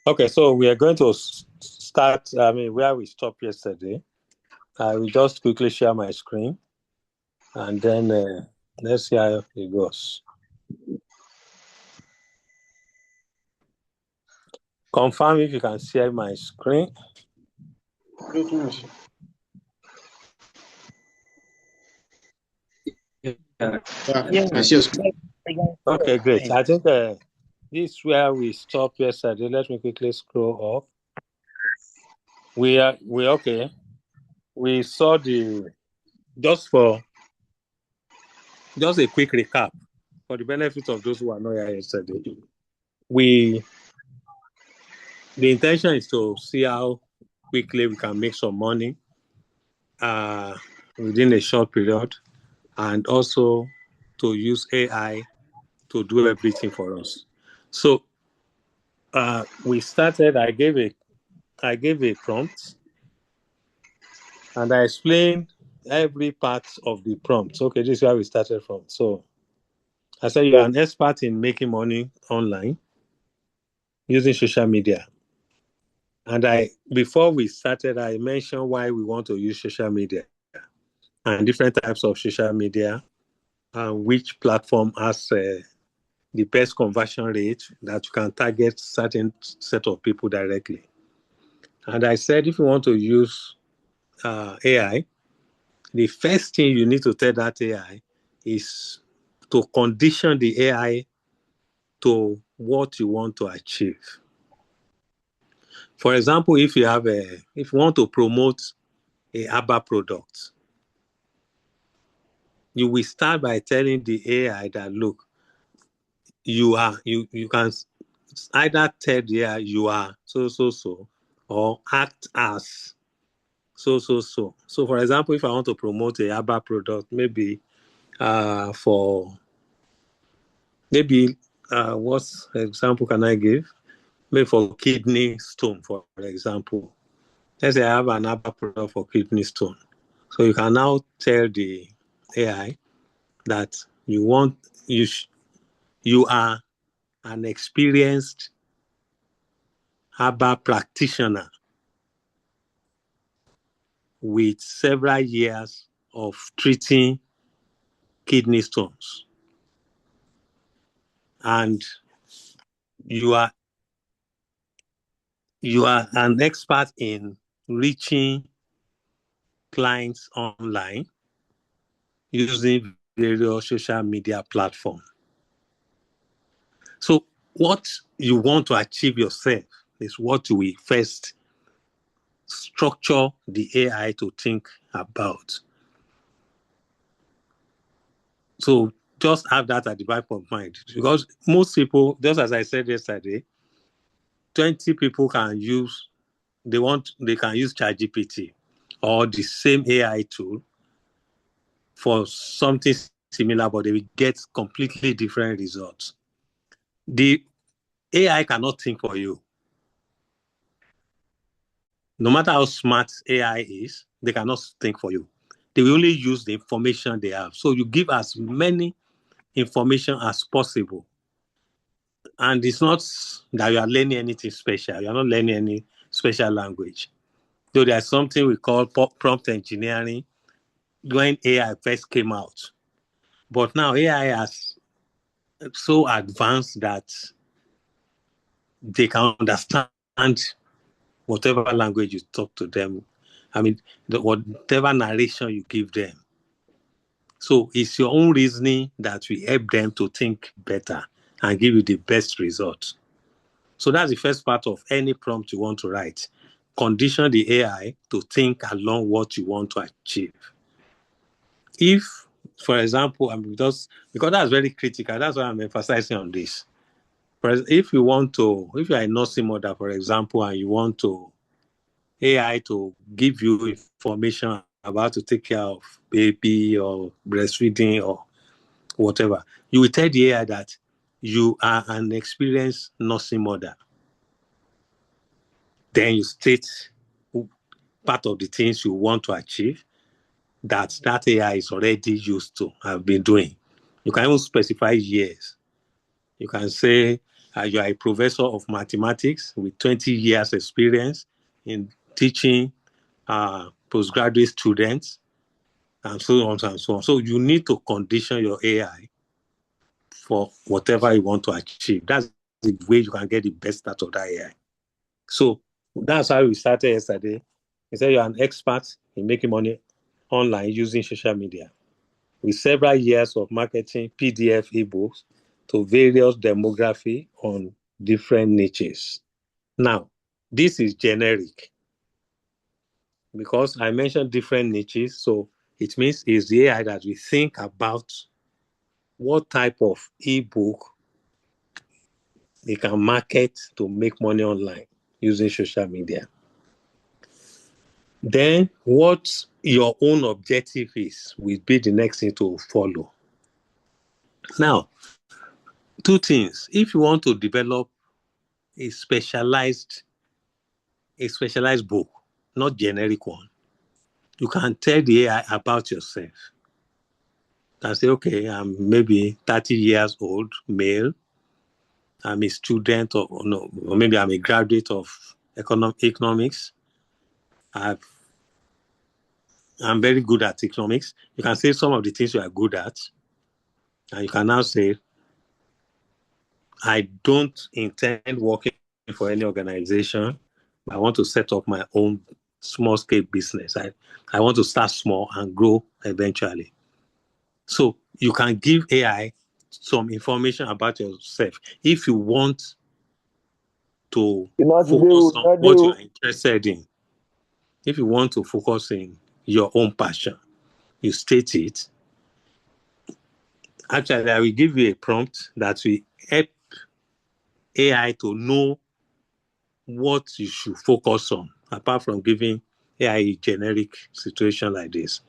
Okay, so we are going to start, where we stopped yesterday. I will just quickly share my screen and then let's see how it goes. Confirm if you can share my screen. Okay, great. I think this is where we stopped yesterday. Let me quickly scroll up. We okay. We saw just a quick recap for the benefit of those who are not here yesterday. The intention is to see how quickly we can make some money within a short period, and also to use AI to do everything for us. So we started. I gave a prompt, and I explained every part of the prompt. Okay, this is where we started from. So I said you're an expert in making money online using social media. And before we started, I mentioned why we want to use social media and different types of social media, and which platform has the best conversion rate that you can target certain set of people directly. And I said, if you want to use AI, the first thing you need to tell that AI is to condition the AI to what you want to achieve. For example, if you want to promote a ABBA product, you will start by telling the AI that, look, you can either tell the AI you are so, or act as so. So for example, if I want to promote a ABBA product, maybe what example can I give? Maybe for kidney stone, for example. Let's say I have an ABBA product for kidney stone. So you can now tell the AI that you are an experienced ABBA practitioner with several years of treating kidney stones. And you are an expert in reaching clients online using various social media platforms. So what you want to achieve yourself is what you will first structure the AI to think about. So just have that at the back of mind, because most people, just as I said yesterday, 20 people can use ChatGPT or the same AI tool for something similar, but they will get completely different results. The AI cannot think for you. No matter how smart AI is, they cannot think for you. They will only use the information they have. So you give as many information as possible. And it's not that you are learning anything special. You are not learning any special language. So there's something we call prompt engineering when AI first came out. But now AI has so advanced that they can understand whatever language you talk to them. Whatever narration you give them. So it's your own reasoning that will help them to think better and give you the best results. So that's the first part of any prompt you want to write. Condition the AI to think along what you want to achieve. If, for example, because that's very critical, that's why I'm emphasizing on this. If you are a nursing mother, for example, and you want to AI to give you information about to take care of baby or breastfeeding or whatever, you will tell the AI that you are an experienced nursing mother. Then you state part of the things you want to achieve that AI is already used to have been doing. You can even specify years. You can say you are a professor of mathematics with 20 years experience in teaching postgraduate students, and so on and so on. So you need to condition your AI for whatever you want to achieve. That's the way you can get the best out of that AI. So that's how we started yesterday. We said you're an expert in making money online using social media with several years of marketing PDF ebooks to various demography on different niches. Now, this is generic because I mentioned different niches. So it means it's the AI that we think about what type of ebook they can market to make money online using social media. Then what your own objective is will be the next thing to follow. Now, two things. If you want to develop a specialized book, not generic one, you can tell the AI about yourself. You can say, okay, I'm maybe 30 years old, male. I'm a student or maybe I'm a graduate of economics. I'm very good at economics. You can say some of the things you are good at. And you can now say, I don't intend working for any organization. I want to set up my own small-scale business. I want to start small and grow eventually. So you can give AI some information about yourself if you want to focus on what you are interested in. If you want to focus in your own passion, you state it. Actually, I will give you a prompt that will help AI to know what you should focus on, apart from giving AI a generic situation like this.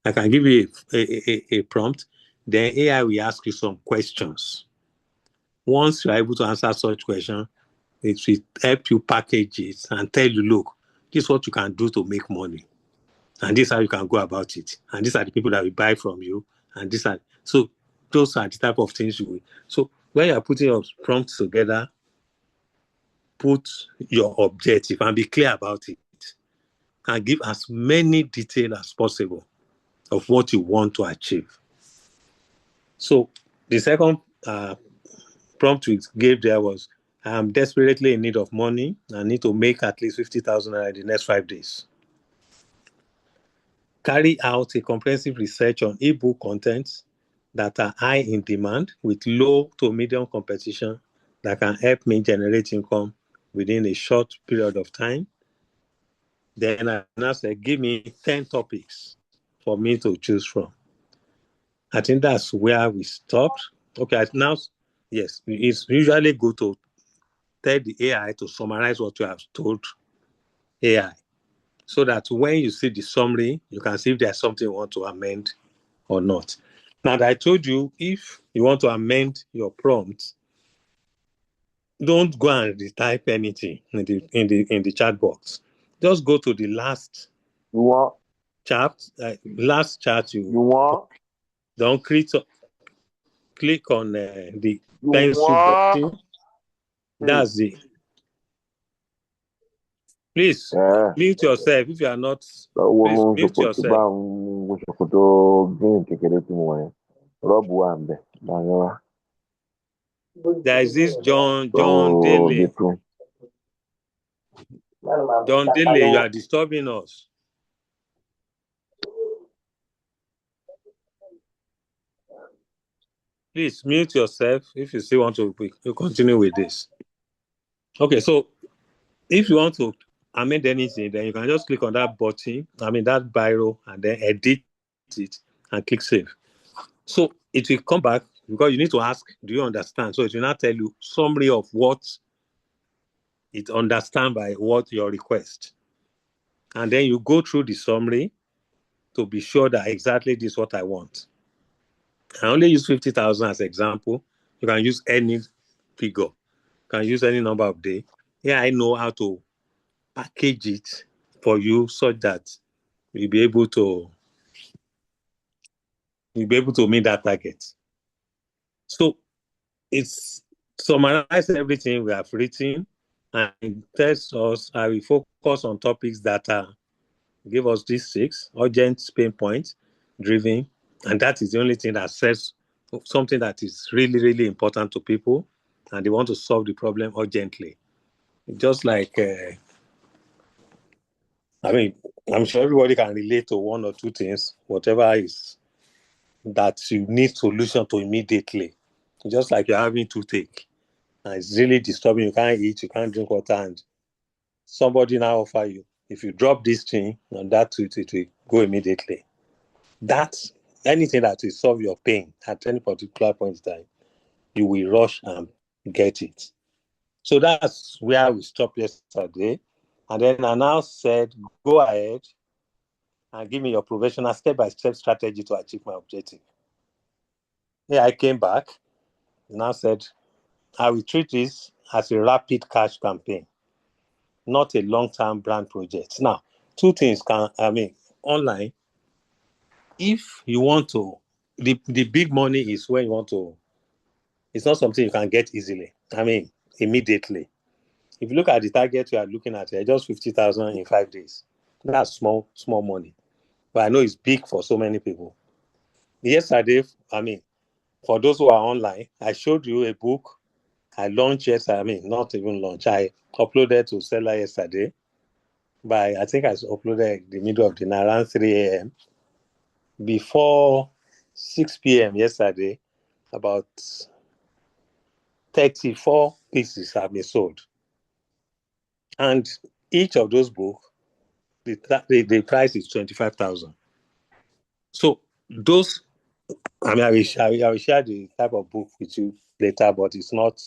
I can give you a prompt, then AI will ask you some questions. Once you are able to answer such questions, it will help you package it and tell you, look, this is what you can do to make money. And this is how you can go about it. And these are the people that will buy from you. And these are, so those are the type of things you will. So when you are putting your prompts together, put your objective and be clear about it. And give as many details as possible of what you want to achieve. So the second prompt we gave there was, I am desperately in need of money. I need to make at least 50,000 in the next 5 days. Carry out a comprehensive research on ebook contents that are high in demand with low to medium competition that can help me generate income within a short period of time. Then I now said, give me 10 topics for me to choose from. I think that's where we stopped. Okay, now, yes, it's usually good to tell the AI to summarize what you have told AI so that when you see the summary, you can see if there's something you want to amend or not. Now, I told you, if you want to amend your prompt, don't go and retype anything in the chat box. Just go to the last chat. Don't click on the pencil button. That's it. Please mute yourself if you are not. Please mute yourself. There is this John Daly. John Daly, you are disturbing us. Please mute yourself if you still want to continue with this. Okay, so if you want to amend anything, then you can just click on that button, that biro, and then edit it and click save. So it will come back because you need to ask, do you understand? So it will not tell you summary of what it understands by what your request. And then you go through the summary to be sure that exactly this is what I want. I only use 50,000 as example. You can use any figure. You can use any number of days. Yeah, I know how to package it for you so that you'll be able to meet that target. So it's summarize everything we have written and tells us how we focus on topics that give us these 6 urgent pain points driven, and that is the only thing that says something that is really, really important to people and they want to solve the problem urgently. Just like I'm sure everybody can relate to 1 or 2 things, whatever is that you need solution to immediately. Just like you're having toothache and it's really disturbing, you can't eat, you can't drink water, and somebody now offer you, if you drop this thing on that tooth, it will go immediately. That's anything that will solve your pain at any particular point in time, you will rush and get it. So that's where we stopped yesterday. And then I now said, go ahead and give me your professional step-by-step strategy to achieve my objective. Yeah, I came back and I said, I will treat this as a rapid cash campaign, not a long-term brand project. Now, 2 things online, if you want to, the big money is when you want to, it's not something you can get easily. Immediately. If you look at the target you are looking at, just 50,000 in 5 days. That's small money. But I know it's big for so many people. Yesterday, for those who are online, I showed you a book I launched yesterday. Not even launch. I uploaded to Seller yesterday. I think I uploaded the middle of the night, around 3 a.m. Before 6 p.m. yesterday, about 34 pieces have been sold. And each of those books, the price is 25,000. So those, I will share the type of book with you later, but it's not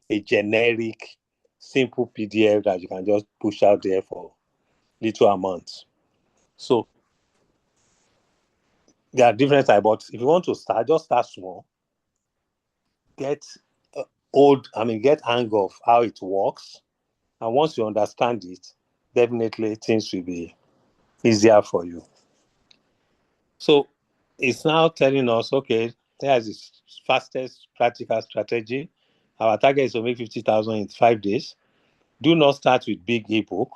a generic, simple PDF that you can just push out there for little amounts. So there are different types, but if you want to start, just start small. Get get hang of how it works. And once you understand it, definitely things will be easier for you. So it's now telling us, okay, there's the fastest practical strategy. Our target is to make 50,000 in 5 days. Do not start with big ebook.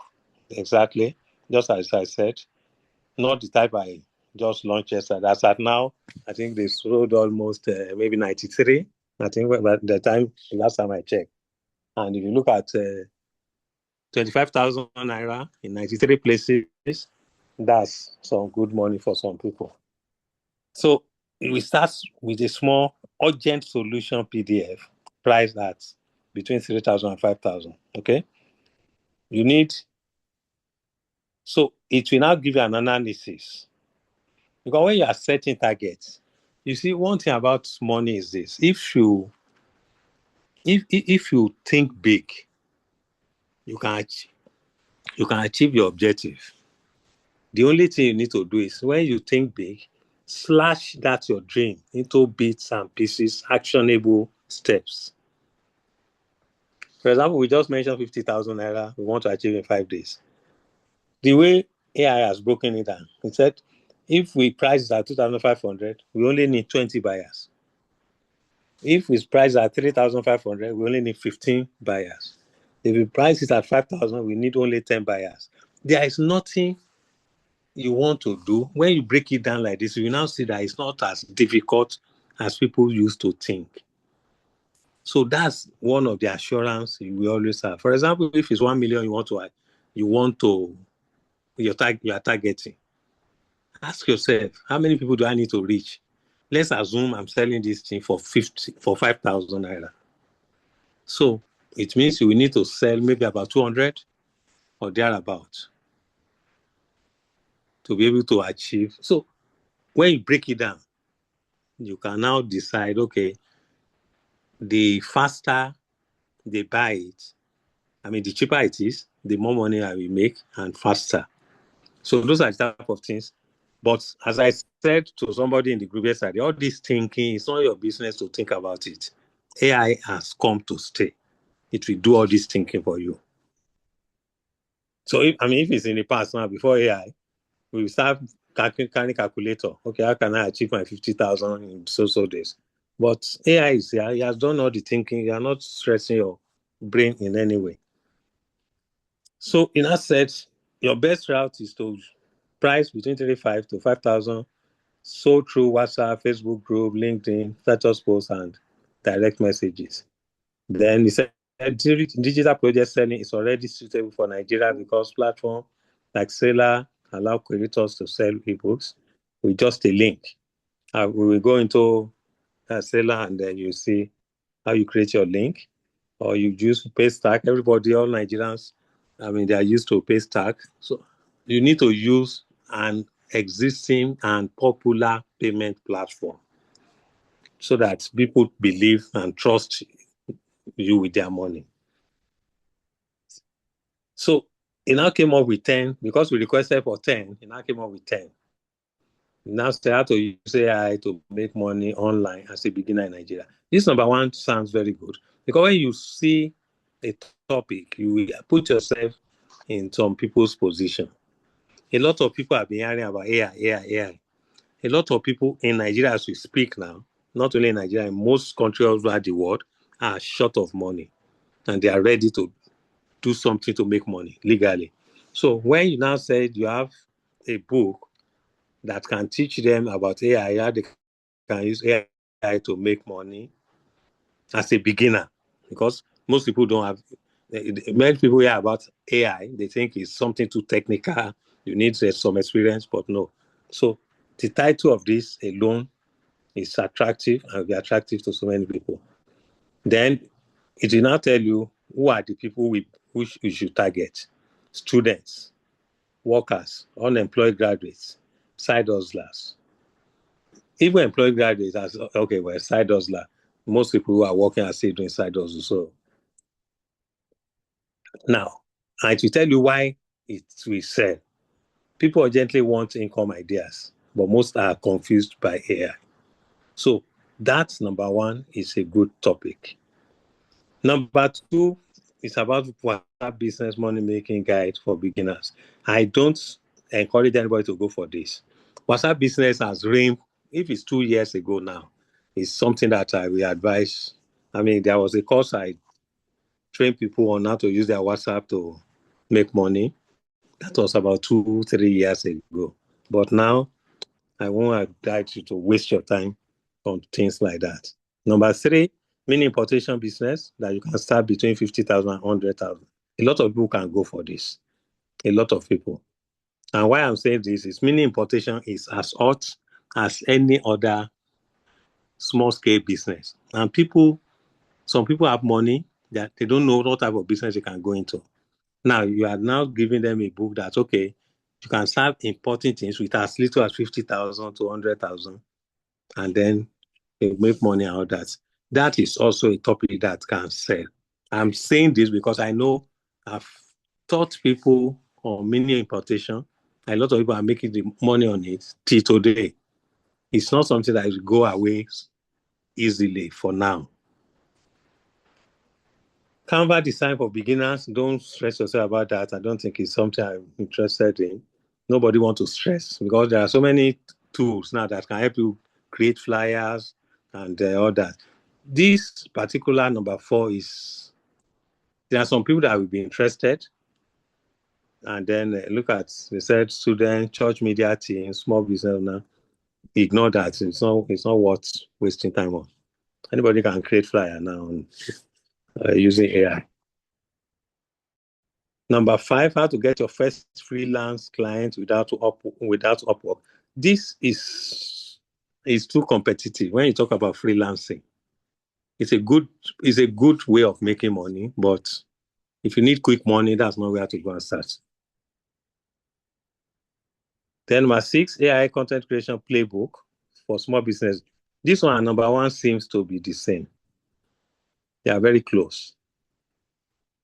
Exactly. Just as I said, not the type I just launched yesterday. As at now, I think they sold almost maybe 93. I think by the last time I checked. And if you look at 25,000 naira in 93 places, that's some good money for some people. So we start with a small urgent solution PDF priced at between 3,000 and 5,000. Okay. So it will now give you an analysis. Because when you are setting targets, you see, one thing about money is this. If you think big, you can achieve your objective. The only thing you need to do is when you think big, slash that your dream into bits and pieces, actionable steps. For example, we just mentioned 50,000 naira we want to achieve in 5 days. The way AI has broken it down, it said if we price it at 2,500, we only need 20 buyers. If we price at 3,500, we only need 15 buyers. If we price it at 5,000, we need only 10 buyers. There is nothing you want to do. When you break it down like this, you now see that it's not as difficult as people used to think. So that's one of the assurance we always have. For example, if it's 1 million you are targeting, ask yourself, how many people do I need to reach? Let's assume I'm selling this thing for 5,000 naira. So it means you will need to sell maybe about 200 or thereabout to be able to achieve. So when you break it down, you can now decide, okay, the faster they buy it, the cheaper it is, the more money I will make and faster. So those are the type of things. But as I said to somebody in the group yesterday, all this thinking, it's not your business to think about it. AI has come to stay. It will do all this thinking for you. So if it's in the past now, before AI, we will start carrying calculator. Okay, how can I achieve my 50,000 in so days? But AI is here. He has done all the thinking. You are not stressing your brain in any way. So in that sense, your best route is to price between 35 to 5,000, sold through WhatsApp, Facebook group, LinkedIn, status posts, and direct messages. Then he said digital project selling is already suitable for Nigeria because platforms like Seller allow creators to sell ebooks with just a link. We will go into Seller and then you see how you create your link, or you use Paystack. Everybody, all Nigerians, I mean, they are used to Paystack. So you need to use an existing and popular payment platform so that people believe and trust you with their money. So he now came up with 10, because we requested for 10, he now came up with 10. He now said how to use AI to make money online as a beginner in Nigeria. This number one sounds very good, because when you see a topic, you will put yourself in some people's position. A lot of people have been hearing about AI. A lot of people in Nigeria as we speak now, not only in Nigeria, in most countries all over the world, are short of money and they are ready to do something to make money legally. So when you now said you have a book that can teach them about AI, how they can use AI to make money as a beginner, because most people don't have, many people hear about AI, they think it's something too technical, you need some experience, but no. So the title of this alone is attractive and will be attractive to so many people. Then it will now tell you who are the people which we should target: students, workers, unemployed graduates, side hustlers. Even employed graduates, as okay, well, side hustler. Most people who are working are still doing side hustle. So now, and to tell you why it will sell. People urgently want income ideas, but most are confused by AI. So that's number one, is a good topic. Number two is about WhatsApp business money making guide for beginners. I don't encourage anybody to go for this. WhatsApp business has reigned, if it's 2 years ago now, it's something that I will advise. I mean, there was a course I trained people on how to use their WhatsApp to make money. That was about 2-3 years ago. But now I won't advise you to waste your time on things like that. Number three, mini importation business that you can start between 50,000 and 100,000. A lot of people can go for this. A lot of people. And why I'm saying this is mini importation is as hot as any other small scale business. And some people have money that they don't know what type of business they can go into. Now you are now giving them a book that, okay, you can start importing things with as little as 50,000 to 100,000, and then they make money out of that. That is also a topic that can sell. I'm saying this because I know I've taught people on mini importation. A lot of people are making the money on it till today. It's not something that will go away easily for now. Canva design for beginners, don't stress yourself about that. I don't think it's something I'm interested in. Nobody wants to stress because there are so many tools now that can help you create flyers and all that. This particular number 4 is, there are some people that will be interested. And then look at, they said student, church media team, small business owner. Ignore that. It's not worth wasting time on. Anybody can create flyer now using AI. Number 5, how to get your first freelance client without Upwork. This is too competitive. When you talk about freelancing, it's a good way of making money, but if you need quick money, that's not where to go and start. Then number 6, AI content creation playbook for small business. This one and number 1 seems to be the same. They are very close.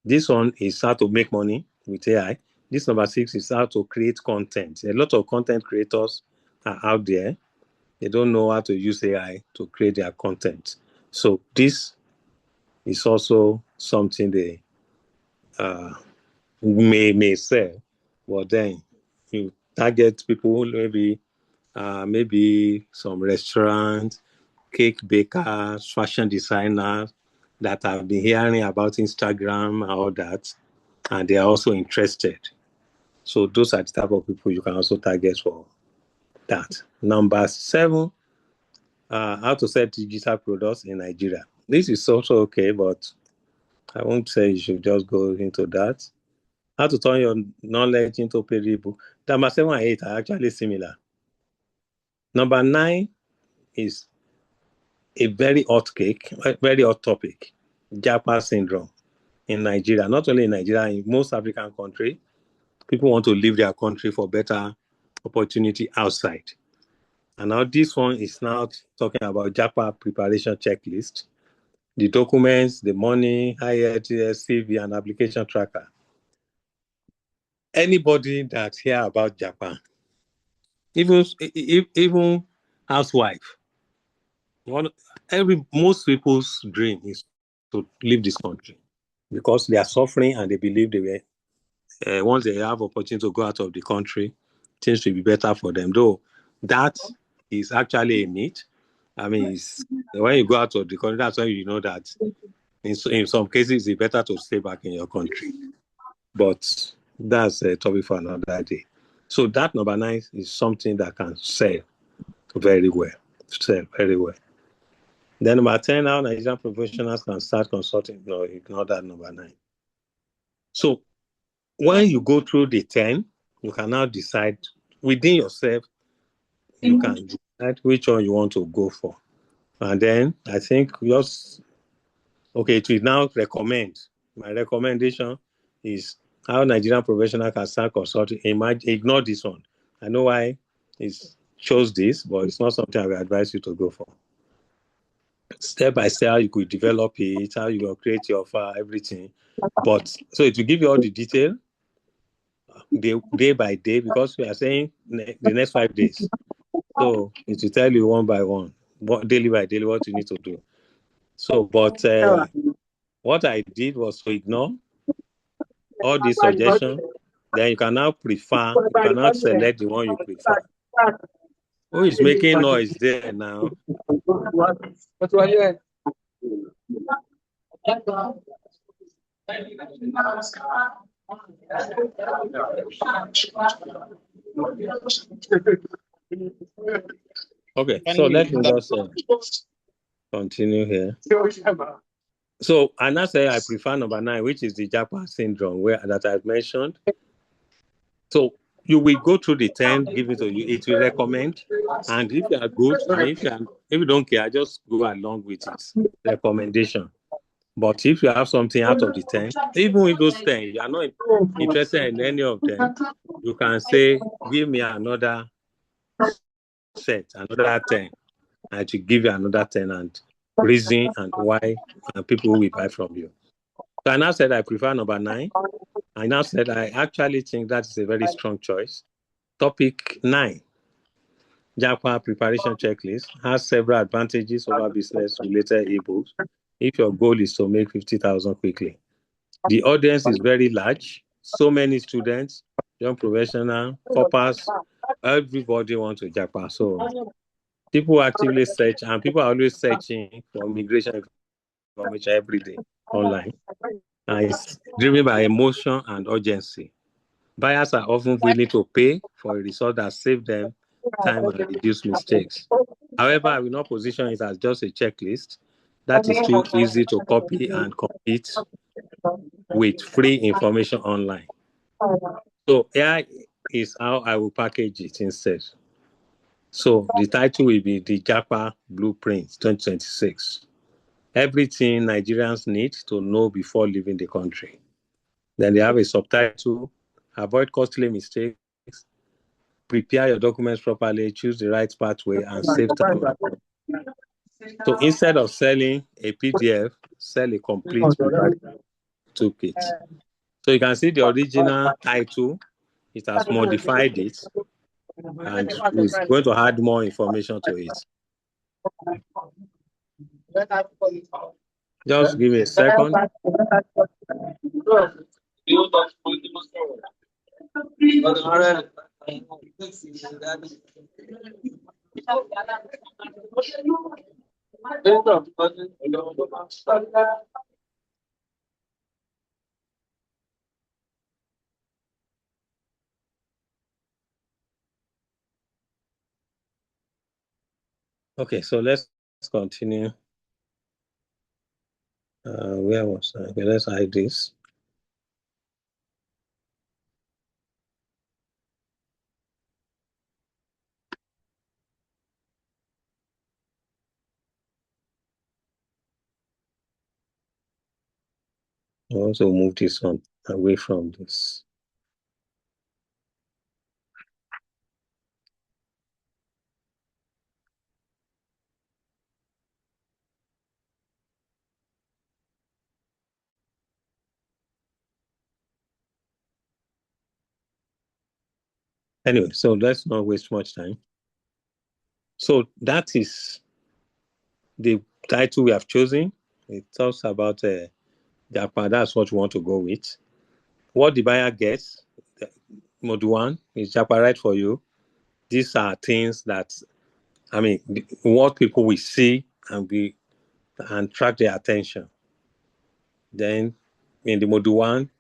This one is how to make money with AI. This number 6 is how to create content. A lot of content creators are out there. They don't know how to use AI to create their content. So this is also something they may sell, but then you target people maybe some restaurants, cake bakers, fashion designers that have been hearing about Instagram and all that, and they are also interested. So those are the type of people you can also target for that. Number 7, how to sell digital products in Nigeria. This is also okay, but I won't say you should just go into that. How to turn your knowledge into payable. Number 7 and 8 are actually similar. Number 9 is a very hot cake, a very hot topic, Japa syndrome in Nigeria. Not only in Nigeria, in most African countries, people want to leave their country for better opportunity outside. And now this one is now talking about Japa preparation checklist, the documents, the money, IELTS, CV, and application tracker. Anybody that hear about Japan, even housewife, most people's dream is to leave this country because they are suffering and they believe they will. Once they have opportunity to go out of the country, things will be better for them. Though that is actually a myth. I mean, when you go out of the country, that's when you know that in some cases it's better to stay back in your country. But that's a topic for another day. So that number 9 is something that can sell very well. Then number 10, how Nigerian professionals can start consulting. No, ignore that number 9. So when you go through the 10, you can now decide within yourself, you can decide which one you want to go for. And then I think it will now recommend. My recommendation is how Nigerian professional can start consulting. Ignore this one. I know why it shows this, but it's not something I will advise you to go for. Step by step, how you could develop it, how you will create your offer, everything. But so it will give you all the detail day by day, because we are saying the next 5 days. So it will tell you one by one, daily by daily, what you need to do. So, but what I did was to ignore all these suggestions. Then you can now select the one you prefer. Who is making noise there now? Okay, so let me just continue here. So, and I say I prefer number 9, which is the Japa syndrome, that I've mentioned. So you will go through the 10, give it to you. It will recommend, and if you are good, and if you don't care, just go along with its recommendation. But if you have something out of the 10, even with those 10, you are not interested in any of them, you can say, give me another set, another 10, and to give you another 10 and reason and why people will buy from you. So I now said I prefer number 9. I now said I actually think that is a very strong choice. Topic 9, Japa preparation checklist, has several advantages over business-related ebooks if your goal is to make 50,000 quickly. The audience is very large. So many students, young professionals, corpers, everybody wants to Japa. So people actively search, and people are always searching for immigration information every day online. And it's driven by emotion and urgency. Buyers are often willing to pay for a result that saves them time and reduce mistakes. However, I will not position it as just a checklist. That is too easy to copy and compete with free information online. So AI is how I will package it instead. So the title will be the Japa Blueprint 2026. Everything Nigerians need to know before leaving the country. Then they have a subtitle, avoid costly mistakes, prepare your documents properly, choose the right pathway, and save time. So instead of selling a PDF, sell a complete toolkit. So you can see the original title, it has modified it, and it's going to add more information to it. Just give me a second. Okay, so let's continue. Where was I? Okay, let's hide this. I also move this one away from this. Anyway, so let's not waste much time. So that is the title we have chosen. It talks about Japan. That's what we want to go with. What the buyer gets, Module 1 is Japan right for you. These are things that, I mean, what people will see and track their attention. Then in the Module 1,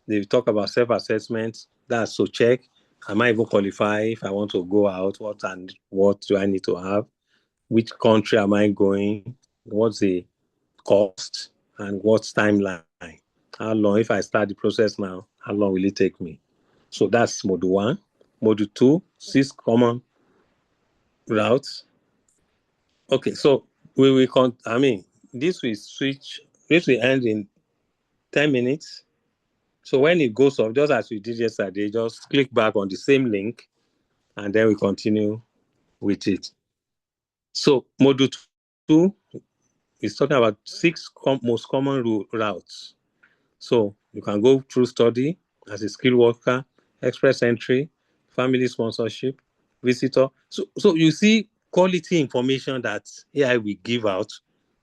they talk about self-assessment. That's to check, am I even qualify if I want to go out? What do I need to have? Which country am I going? What's the cost? And what's timeline? How long, if I start the process now, how long will it take me? So that's Module 1. Module 2, 6 common routes. Okay, so we will, this will end in 10 minutes. So when it goes off, just as we did yesterday, just click back on the same link and then we continue with it. So Module 2 is talking about 6 most common routes. So you can go through study as a skilled worker, express entry, family sponsorship, visitor. So you see quality information that AI will give out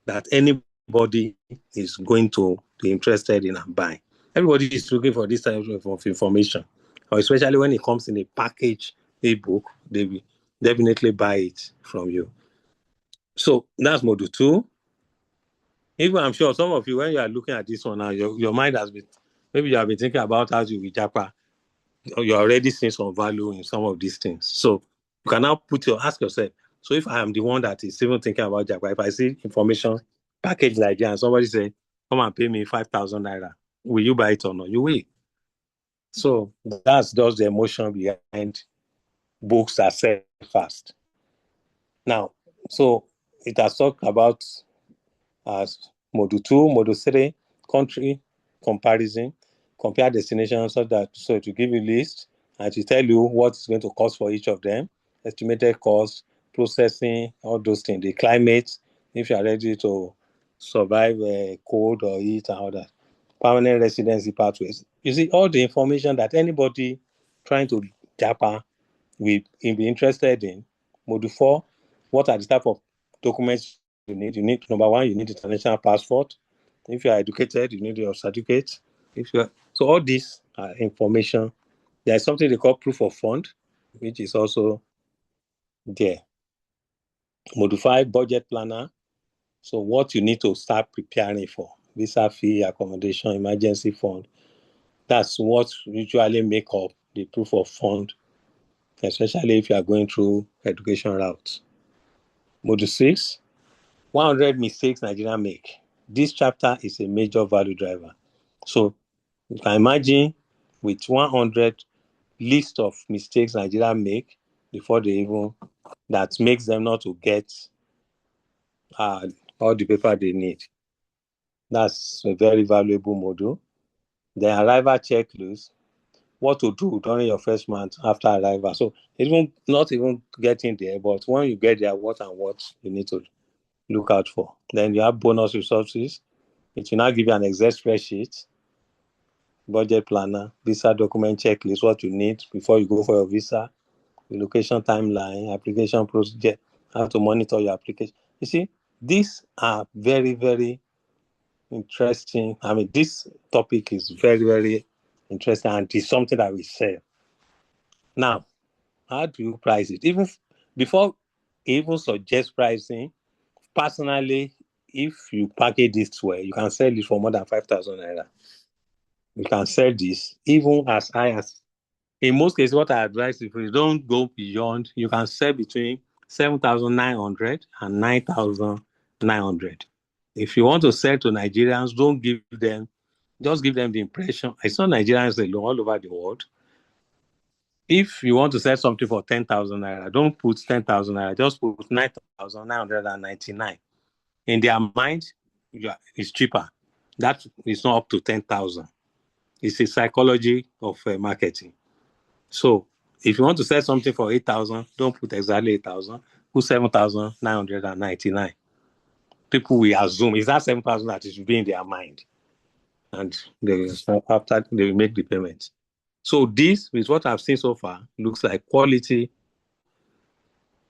that anybody is going to be interested in and buy. Everybody is looking for this type of information, or especially when it comes in a package ebook, they will definitely buy it from you. So that's Module 2. Even I'm sure some of you, when you are looking at this one now, your mind has been, maybe you have been thinking about how you will japa. You're already seeing some value in some of these things. So you can now ask yourself, so if I am the one that is even thinking about japa, if I see information package like that and somebody say, come and pay me 5,000 naira, will you buy it or not? You will. So that's just the emotion behind books that sell fast. Now, so it has talked about as Module 2, Module 3, country comparison, compare destinations so to give you a list and to tell you what it's going to cost for each of them, estimated cost, processing, all those things, the climate, if you are ready to survive cold or heat and all that, permanent residency pathways. You see, all the information that anybody trying to japa will be interested in. Module 4, what are the type of documents you need? Number 1, you need international passport. If you are educated, you need your certificate. So all these information. There is something they call proof of fund, which is also there. Module 5, budget planner. So what you need to start preparing for: visa fee, accommodation, emergency fund. That's what usually make up the proof of fund, especially if you are going through education routes. Module 6, 100 mistakes Nigeria make. This chapter is a major value driver. So you can imagine with 100 list of mistakes Nigeria make before they even, that makes them not to get all the paper they need. That's a very valuable module. The arrival checklist, what to do during your first month after arrival. So even not even getting there, but when you get there, what you need to look out for. Then you have bonus resources. It will now give you an Excel spreadsheet, budget planner, visa document checklist, what you need before you go for your visa, relocation timeline, application procedure, how to monitor your application. You see, these are very, very interesting. I mean, this topic is very, very interesting and it's something that we sell. Now, how do you price it? Even before even suggest pricing, personally, if you package this well, you can sell it for more than 5,000 naira. You can sell this even as high as, in most cases, what I advise, if you don't go beyond, you can sell between 7,900 and 9,900. If you want to sell to Nigerians, don't give them, just give them the impression. It's not Nigerians alone, all over the world. If you want to sell something for 10,000 naira, don't put 10,000 naira, just put 9,999. In their mind, it's cheaper. That is not up to 10,000. It's a psychology of marketing. So if you want to sell something for 8,000, don't put exactly 8,000, put 7,999. People will assume it's that 7,000 that is be in their mind. And after they will make the payment. So this, with what I've seen so far, looks like quality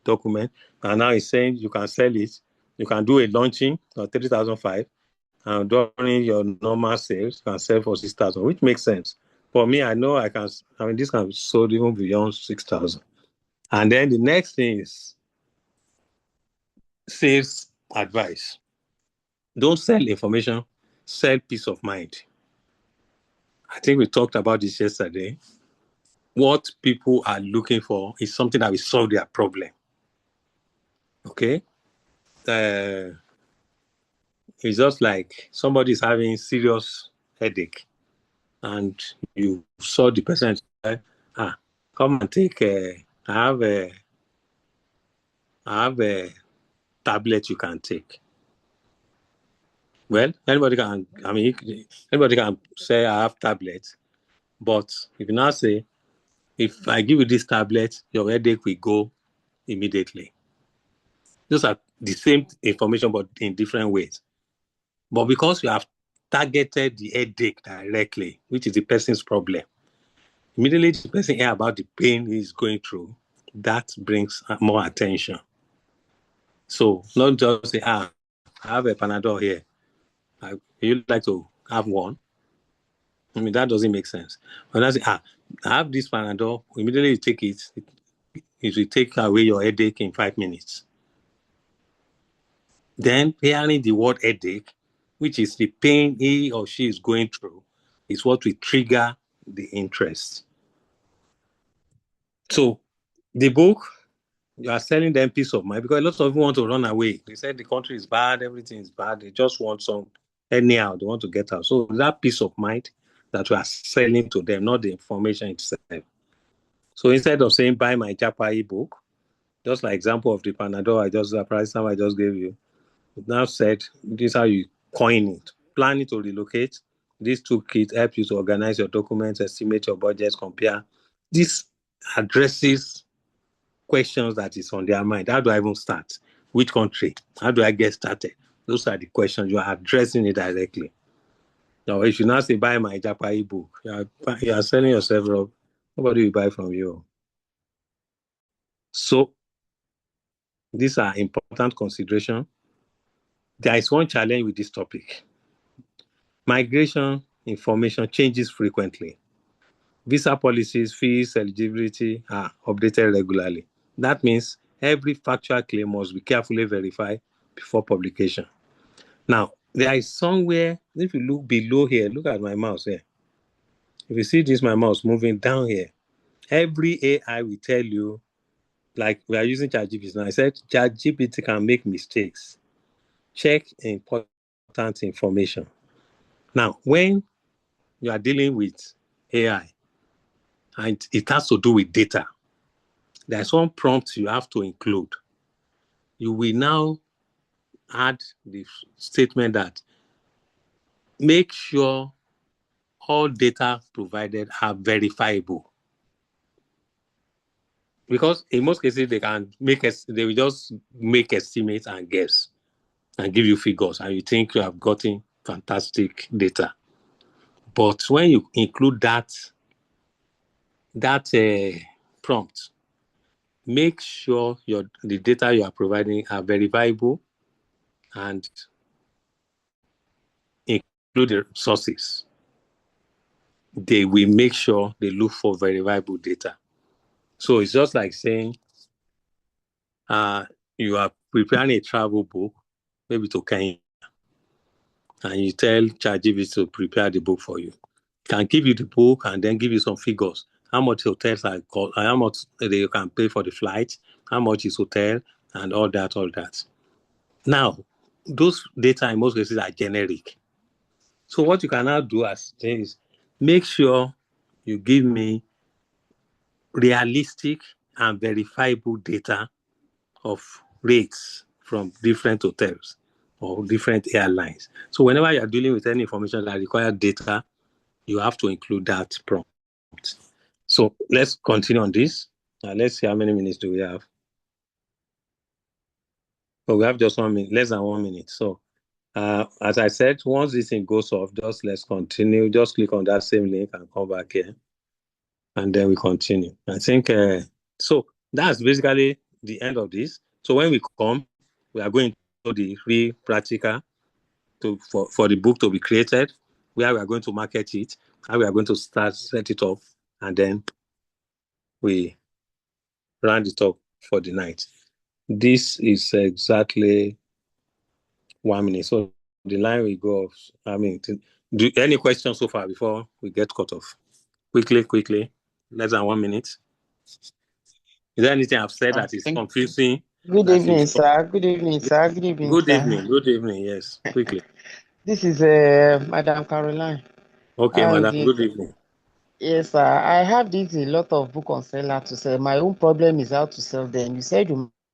document. And now it's saying you can sell it. You can do a launching for 3,500, and during your normal sales, you can sell for 6,000, which makes sense. For me, I know this can be sold even beyond 6,000. And then the next thing is sales advice. Don't sell information, sell peace of mind. I think we talked about this yesterday. What people are looking for is something that will solve their problem. Okay? It's just like somebody is having serious headache, and you saw the person say, come and take I have a tablet you can take. Well, anybody can say I have tablets, but if you now say, if I give you this tablet, your headache will go immediately. Those are the same information, but in different ways. But because you have targeted the headache directly, which is the person's problem, immediately the person hears about the pain he's going through, that brings more attention. So not just say, I have a Panadol here. You'd like to have one? I mean, that doesn't make sense. When I say, I have this Panadol, immediately you take it, it will take away your headache in 5 minutes. Then hearing the word headache, which is the pain he or she is going through, is what will trigger the interest. So the book, you are selling them peace of mind, because a lot of people want to run away. They said the country is bad, everything is bad. They just want some anyhow, they want to get out. So that peace of mind that we are selling to them, not the information itself. So instead of saying buy my Japa book, just like example of the Panadol, the price I just gave you, it now said this is how you coin it. Planning to relocate. These toolkit help you to organize your documents, estimate your budgets, compare. This addresses questions that is on their mind. How do I even start? Which country? How do I get started? Those are the questions. You are addressing it directly. Now, if you now say buy my Japa book, you are selling yourself up. Nobody will buy from you. So these are important considerations. There is one challenge with this topic. Migration information changes frequently. Visa policies, fees, eligibility are updated regularly. That means every factual claim must be carefully verified before publication. Now, there is somewhere, if you look below here, look at my mouse here. If you see this, my mouse moving down here, every AI will tell you, like we are using ChatGPT now. I said ChatGPT can make mistakes. Check important information. Now, when you are dealing with AI, and it has to do with data, there's one prompt you have to include. You will now add the statement that make sure all data provided are verifiable. Because in most cases, they will just make estimates and guess and give you figures, and you think you have gotten fantastic data. But when you include that prompt, make sure the data you are providing are verifiable and include the sources. They will make sure they look for verifiable data. So it's just like saying you are preparing a travel book maybe to Kenya, and you tell ChatGPT to prepare the book for you. It can give you the book and then give you some figures. How much hotels are called, how much you can pay for the flight, how much is hotel, and all that. Now, those data in most cases are generic. So what you can now do as is make sure you give me realistic and verifiable data of rates from different hotels or different airlines. So whenever you're dealing with any information that requires data, you have to include that prompt. So let's continue on this. Let's see how many minutes do we have. Oh, we have just 1 minute, less than 1 minute. So as I said, once this thing goes off, just let's continue. Just click on that same link and come back here. And then we continue. I think, so that's basically the end of this. So when we come, we are going to the free practical for the book to be created, where we are going to market it, how we are going to set it up, and then we round it up for the night. This is exactly 1 minute. So the line will go off. I mean, do any questions so far before we get cut off? Quickly, less than 1 minute. Is there anything I've said that is confusing? Good evening, sir. Good evening, sir. Good evening. Good evening. Yes, quickly. This is Madam Caroline. Okay, Madam. Good evening. Yes, sir. I have a lot of book on seller to sell. My own problem is how to sell them. You said you